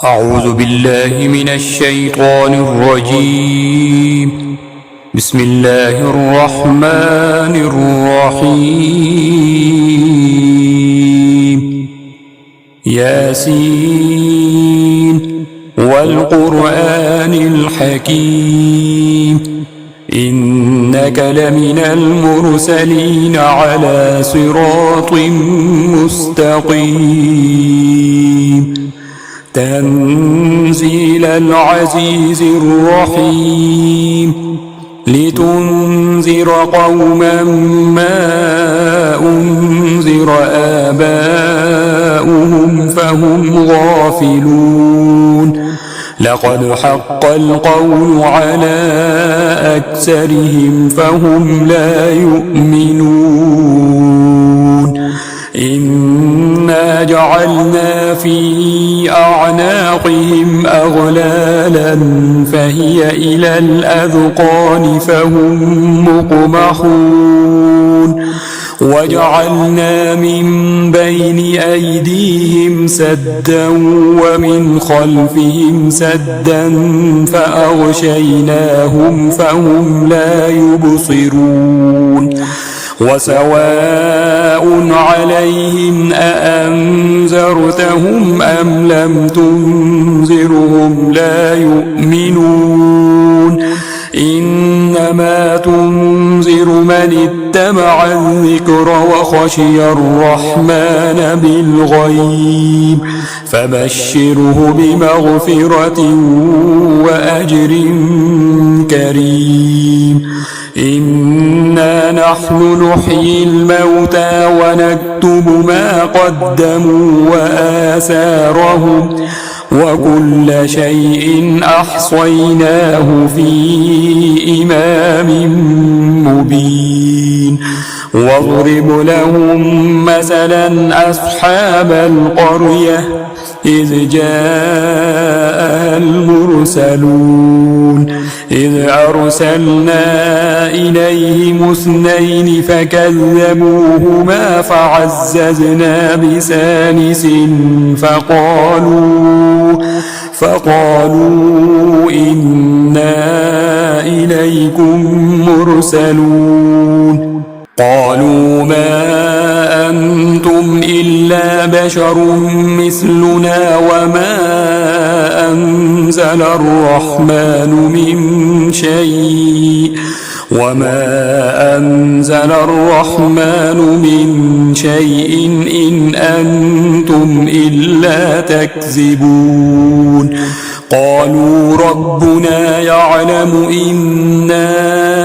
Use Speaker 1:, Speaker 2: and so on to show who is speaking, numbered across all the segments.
Speaker 1: أعوذ بالله من الشيطان الرجيم. بسم الله الرحمن الرحيم. ياسين والقرآن الحكيم إنك لمن المرسلين على صراط مستقيم تنزيل العزيز الرحيم لتنذر قوما ما أنذر آباؤهم فهم غافلون لقد حق القول على أكثرهم فهم لا يؤمنون إنا جعلنا في أعناقهم أغلالا فهي إلى الأذقان فهم مقمحون وجعلنا من بين أيديهم سدا ومن خلفهم سدا فأغشيناهم فهم لا يبصرون وسواء عليهم أأنذرتهم أم لم تنذرهم لا يؤمنون إنما تنذر من اتبع الذكر وخشي الرحمن بالغيب فبشره بمغفرة وأجر كريم إنا نحن نحيي الموتى ونكتب ما قدموا وآثارهم وكل شيء أحصيناه في إمام مبين واضرب لهم مثلا أصحاب القرية إذ جاء المرسلون إذ أرسلنا إليهم اثنين فكذبوهما فعززنا بثالث فقالوا إنا إليكم مرسلون قالوا ما أنتم إلا بشر مثلنا وما أنزل الرحمن من شيء إن أنتم إلا تكذبون قالوا ربنا يعلم إنا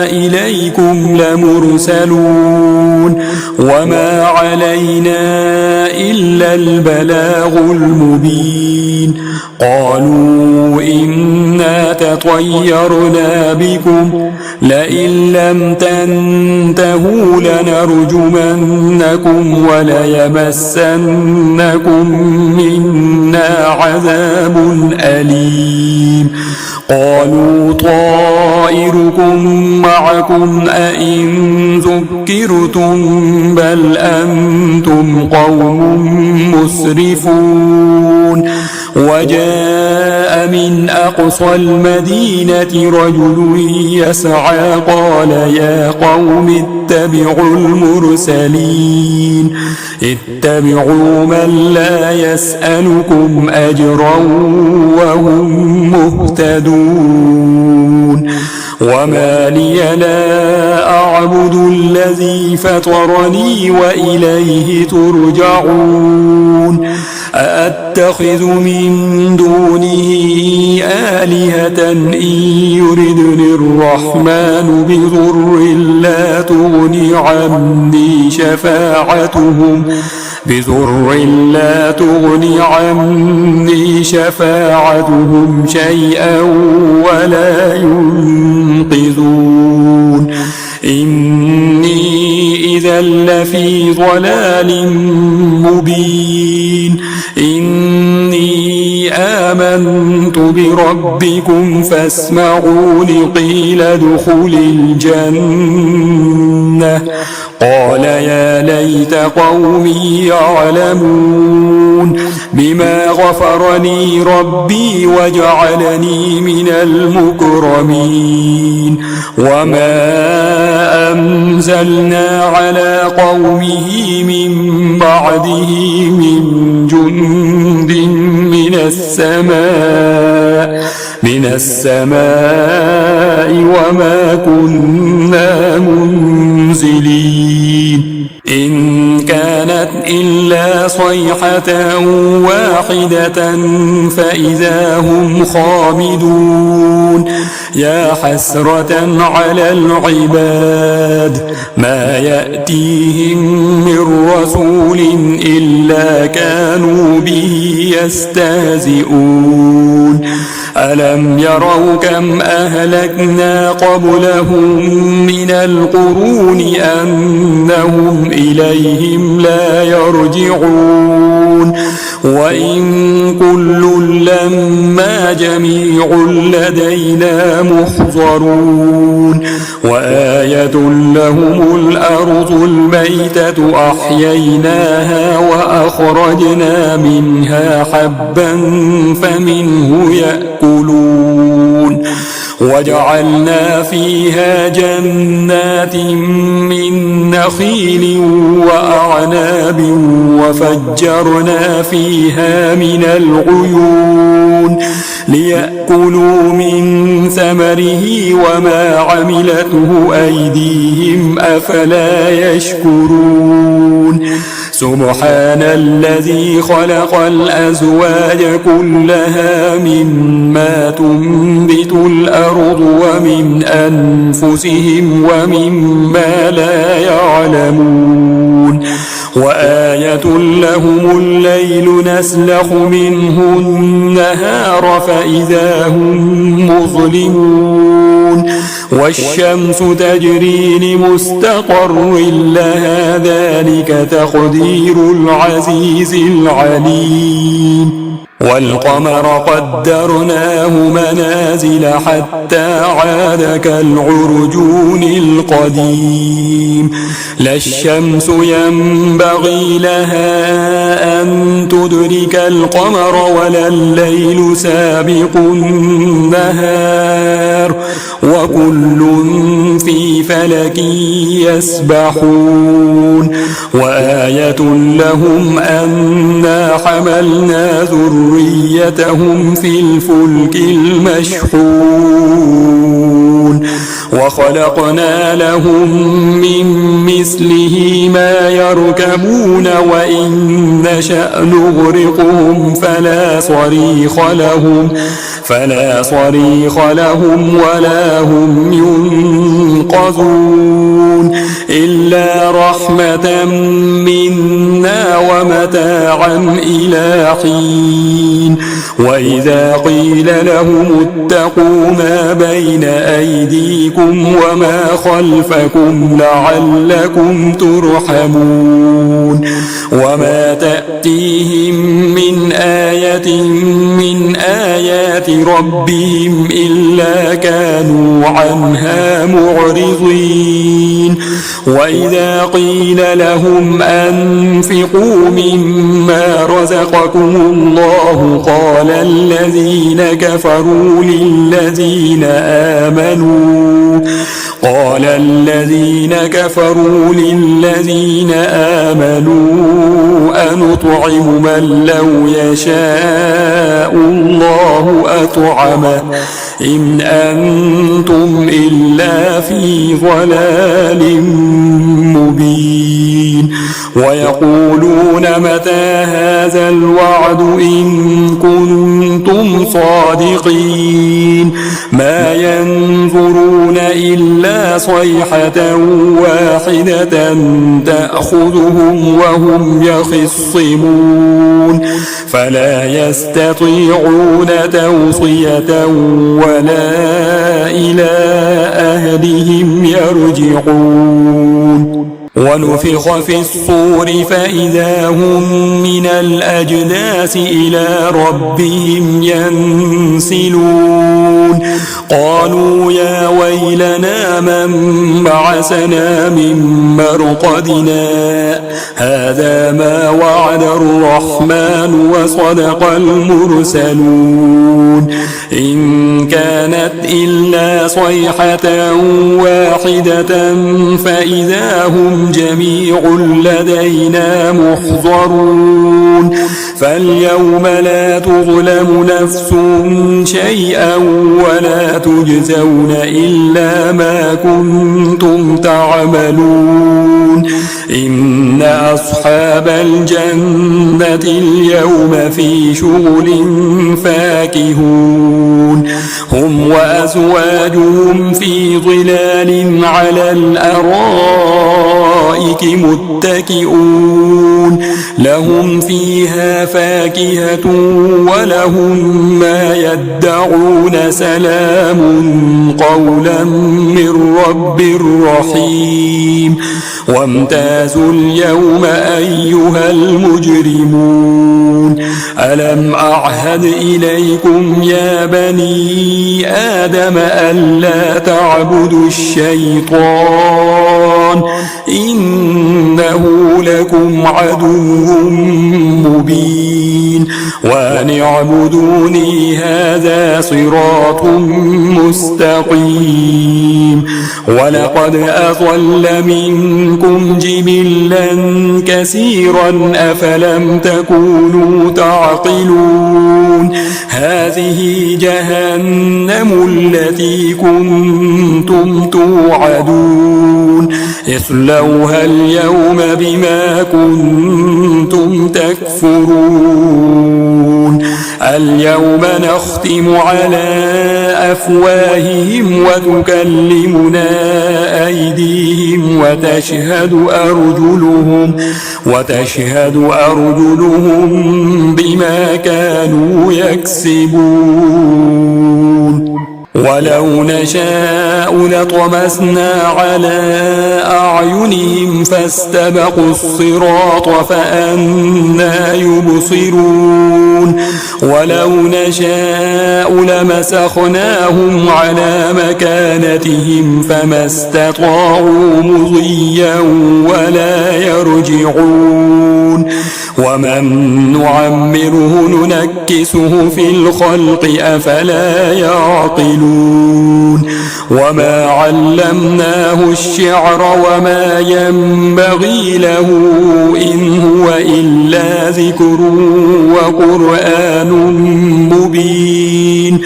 Speaker 1: إليكم لمرسلون وما علينا إلا البلاغ المبين قالوا إنا تطيرنا بكم لئن لم تنتهوا لنرجمنكم وليمسنكم منا عذاب أليم قالوا طائركم معكم أئن ذكرتم بل أنتم قوم مسرفون وجاء من أقصى المدينة رجل يسعى قال يا قوم اتبعوا المرسلين اتبعوا من لا يسألكم أجرا وهم مهتدون وما لي لا أعبد الذي فطرني وإليه ترجعون أأتخذ من دونه آلهة إن يردني الرحمن بضر لا تغني عني شفاعتهم شيئا ولا ينقذون إني إذا لفي ضلال مبين إني آمنت بربكم فاسمعون قيل ادخل الجنة قال يا ليت قومي يعلمون بما غفر لي ربي وجعلني من المكرمين وما أنزلنا على قومه من بعده من جند من السماء وما كنا منزلين إن كانت إلا صيحة واحدة فإذا هم خامدون يا حسرة على العباد ما يأتيهم من رسول إلا كانوا به يستهزئون ألم يروا كم أهلكنا قبلهم من القرون أنهم إليهم لا يرجعون وإن كل لما جميع لدينا محضرون وآية لهم الأرض الميتة أحييناها وأخرجنا منها حبا فمنه يأكلون وجعلنا فيها جنات من نخيل وأعناب وفجرنا فيها من العيون ليأكلوا من ثمره وما عملته أيديهم أفلا يشكرون سبحان الذي خلق الأزواج كلها مما تنبت الأرض ومن أنفسهم ومما لا يعلمون وآية لهم الليل نسلخ منه النهار فإذا هم مظلمون والشمس تجري لمستقر لها ذلك تقدير العزيز العليم والقمر قدرناه منازل حتى عاد كالعرجون القديم لا الشمس ينبغي لها أن تدرك القمر ولا الليل سابق النهار وكل في فلك يسبحون وآية لهم أنا حملنا ذريتهم في الفلك المشحون وخلقنا لهم من مثله ما يركبون وإن نشأ نغرقهم فلا صريخ لهم ولا هم ينقذون إلا رحمة منا ومتاعا إلى حين وإذا قيل لهم اتقوا ما بين أيديكم وما خلفكم لعلكم ترحمون وما تأتيهم من آية من آيات ربهم إلا كانوا عنها معرضين وإذا قيل لهم أنفقوا مما رزقكم الله قال الذين كفروا للذين آمنوا أنطعم من لو يشاء الله أطعمه إن أنتم إلا في ضلال مبين ويقولون متى هذا الوعد إن كنتم صادقين ما ينظرون إلا صيحة واحدة تأخذهم وهم يخصمون فلا يستطيعون توصية ولا إلى أهلهم يرجعون ونفخ في الصور فإذا هم من الأجداث إلى ربهم ينسلون قالوا يا ويلنا من بعثنا من مرقدنا هذا ما وعد الرحمن وصدق المرسلون إن كانت إلا صيحة واحدة فإذا هم جميع لدينا محضرون فاليوم لا تظلم نفس شيئا ولا تجزون إلا ما كنتم تعملون إن أصحاب الجنة اليوم في شغل فاكهون هم وأزواجهم في ظلال على الأرائك متكئون لهم فيها فاكهة ولهم ما يدعون سلام قولا من رب رحيم وامتازوا اليوم أيها المجرمون ألم أعهد إليكم يا بني آدم ألا تعبدوا الشيطان إنه لكم عدو مبين وأن اعبدوني هذا صراط مستقيم ولقد أضل منكم جبلا كثيرا أفلم تكونوا تعقلون هذه جهنم التي كنتم توعدون اصلوها اليوم بما كنتم تكفرون اليوم نختم على أفواههم وتكلمنا أيديهم وتشهد أرجلهم بما كانوا يكسبون ولو نشاء لطمسنا على أعينهم فاستبقوا الصراط فأنى يبصرون ولو نشاء لمسخناهم على مكانتهم فما استطاعوا مضيا ولا يرجعون ومن نعمره ننكسه في الخلق أفلا يعقلون وما علمناه الشعر وما ينبغي له إن هو إلا ذكر وقرآن مبين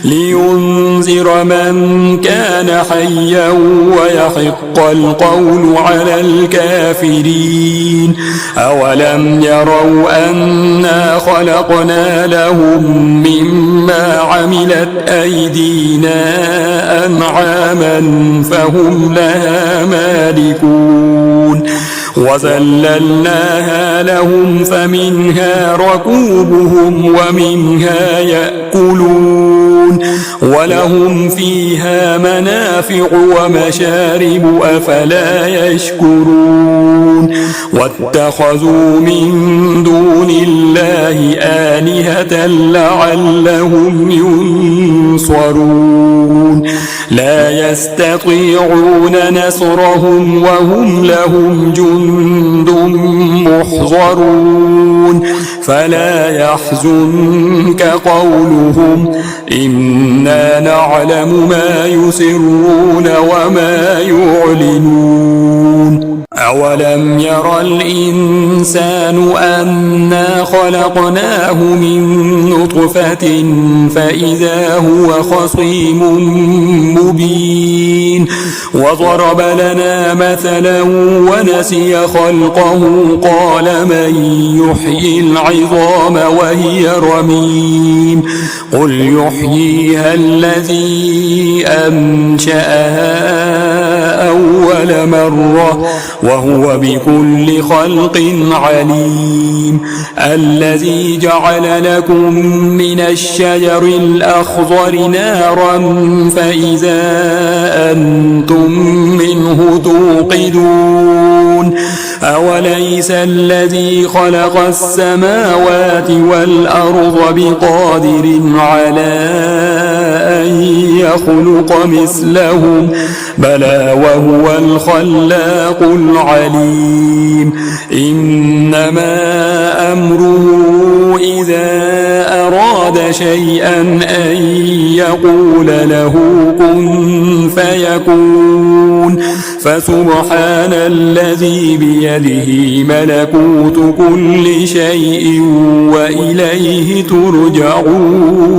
Speaker 1: لينذر من كان حيا ويحق القول على الكافرين أولم يروا أنا خلقنا لهم مما عملت أيدينا أنعاما فهم لها مالكون وذللناها لهم فمنها ركوبهم ومنها يأكلون ولهم فيها منافع ومشارب أفلا يشكرون واتخذوا من دون الله آلهة لعلهم ينصرون لا يستطيعون نصرهم وهم لهم جند محضرون فلا يحزنك قولهم إنا نعلم ما يسرون وما يعلنون أولم ير الإنسان أنا خلقناه من نطفة فإذا هو خصيم مبين وضرب لنا مثلا ونسي خلقه قال من يحيي العظام وهي رميم قل يحييها الذي أنشأها أول مرة وهو بكل خلق عليم. الذي جعل لكم من الشجر الأخضر نارا فإذا أنتم منه توقدون. أوليس الذي خلق السماوات والأرض بقادر على أن يخلق مثلهم بلى وهو الخلاق العليم. إنما أمره إذا أراد شيئا أن يقول له كن فيكون. فسبحان الذي بيده ملكوت كل شيء وإليه ترجعون.